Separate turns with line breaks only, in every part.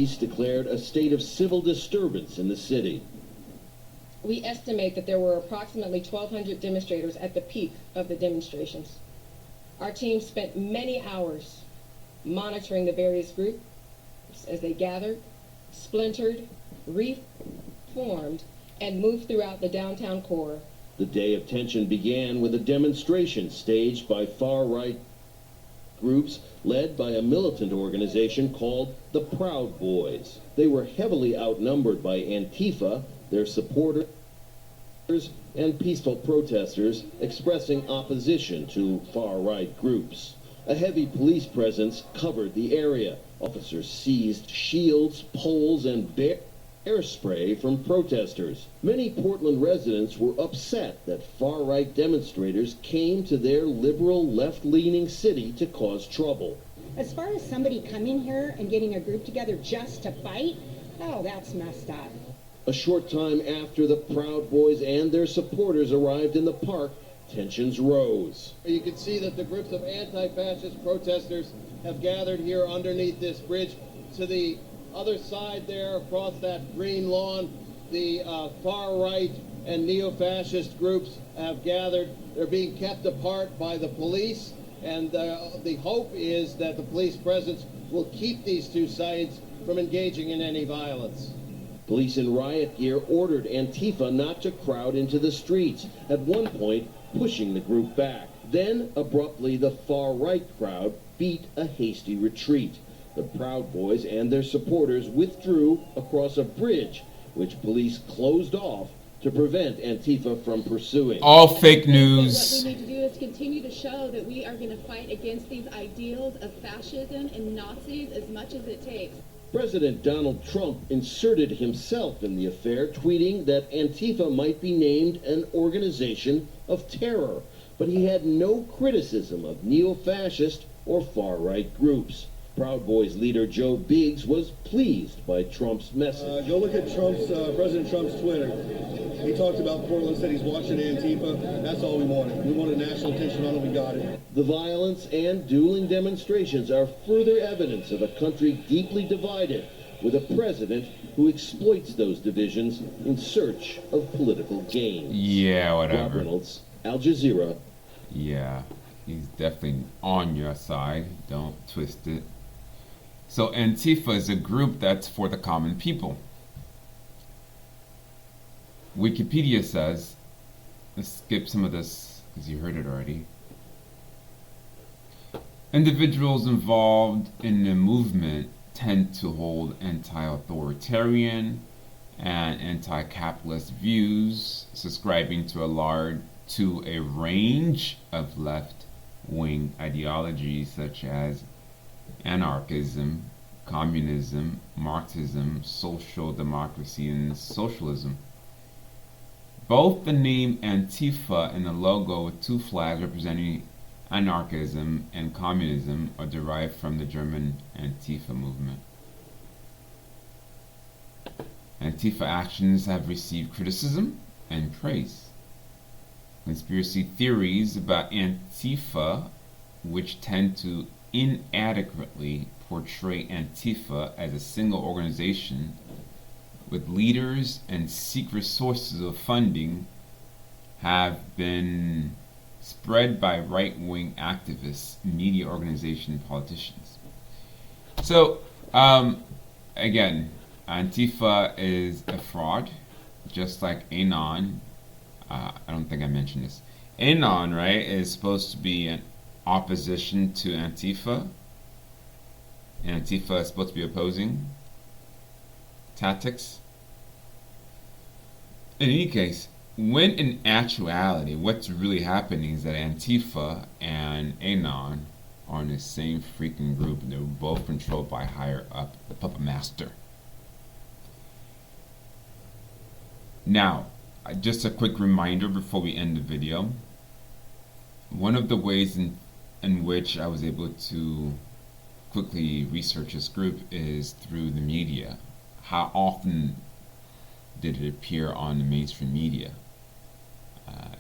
police declared a state of civil disturbance in the city.
We estimate that there were approximately 1,200 demonstrators at the peak of the demonstrations. Our team spent many hours monitoring the various groups as they gathered, splintered, reformed, and moved throughout the downtown core.
The day of tension began with a demonstration staged by far-right groups led by a militant organization called the Proud Boys. They were heavily outnumbered by Antifa, their supporters, and peaceful protesters expressing opposition to far-right groups. A heavy police presence covered the area. Officers seized shields, poles, and air spray from protesters. Many Portland residents were upset that far-right demonstrators came to their liberal, left-leaning city to cause trouble.
As far as somebody coming here and getting a group together just to fight, oh, that's messed up.
A short time after the Proud Boys and their supporters arrived in the park, tensions rose. You can see that the groups of anti-fascist protesters have gathered here underneath this bridge. To the other side there, across that green lawn, the far-right and neo-fascist groups have gathered. They're being kept apart by the police, and the hope is that the police presence will keep these two sides from engaging in any violence. Police in riot gear ordered Antifa not to crowd into the streets, at one point pushing the group back. Then, abruptly, the far-right crowd beat a hasty retreat. The Proud Boys and their supporters withdrew across a bridge, which police closed off to prevent Antifa from pursuing.
All fake news.
What we need to do is continue to show that we are going to fight against these ideals of fascism and Nazis as much as it takes.
President Donald Trump inserted himself in the affair, tweeting that Antifa might be named an organization of terror, but he had no criticism of neo-fascist or far-right groups. Proud Boys leader Joe Biggs was pleased by Trump's message.
Go look at President Trump's Twitter. He talked about Portland, said he's watching Antifa. That's all we wanted. We wanted national attention on it. We got it.
The violence and dueling demonstrations are further evidence of a country deeply divided, with a president who exploits those divisions in search of political gain.
Yeah, whatever.
Rob Reynolds, Al Jazeera.
Yeah, he's definitely on your side. Don't twist it. So Antifa is a group that's for the common people. Wikipedia says, let's skip some of this because you heard it already. Individuals involved in the movement tend to hold anti-authoritarian and anti-capitalist views, subscribing to a range of left-wing ideologies such as anarchism, communism, Marxism, social democracy, and socialism. Both the name Antifa and the logo with two flags representing anarchism and communism are derived from the German Antifa movement. Antifa actions have received criticism and praise. Conspiracy theories about Antifa, which tend to inadequately portray Antifa as a single organization with leaders and secret sources of funding, have been spread by right-wing activists, media organizations, and politicians. So, again, Antifa is a fraud, just like Anon. I don't think I mentioned this. Anon, right, is supposed to be an opposition to Antifa. And Antifa is supposed to be opposing tactics. In any case, when in actuality, what's really happening is that Antifa and Anon are in the same freaking group. They're both controlled by higher up, the puppet master. Now, just a quick reminder before we end the video. One of the ways in which I was able to quickly research this group is through the media. How often did it appear on the mainstream media?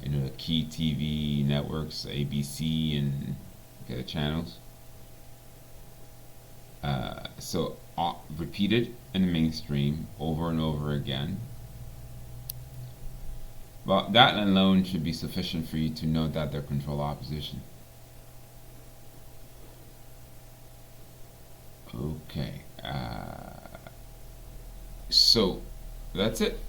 The key TV networks, ABC and the channels. So repeated in the mainstream over and over again. Well, that alone should be sufficient for you to know that they're control opposition. Okay. So that's it.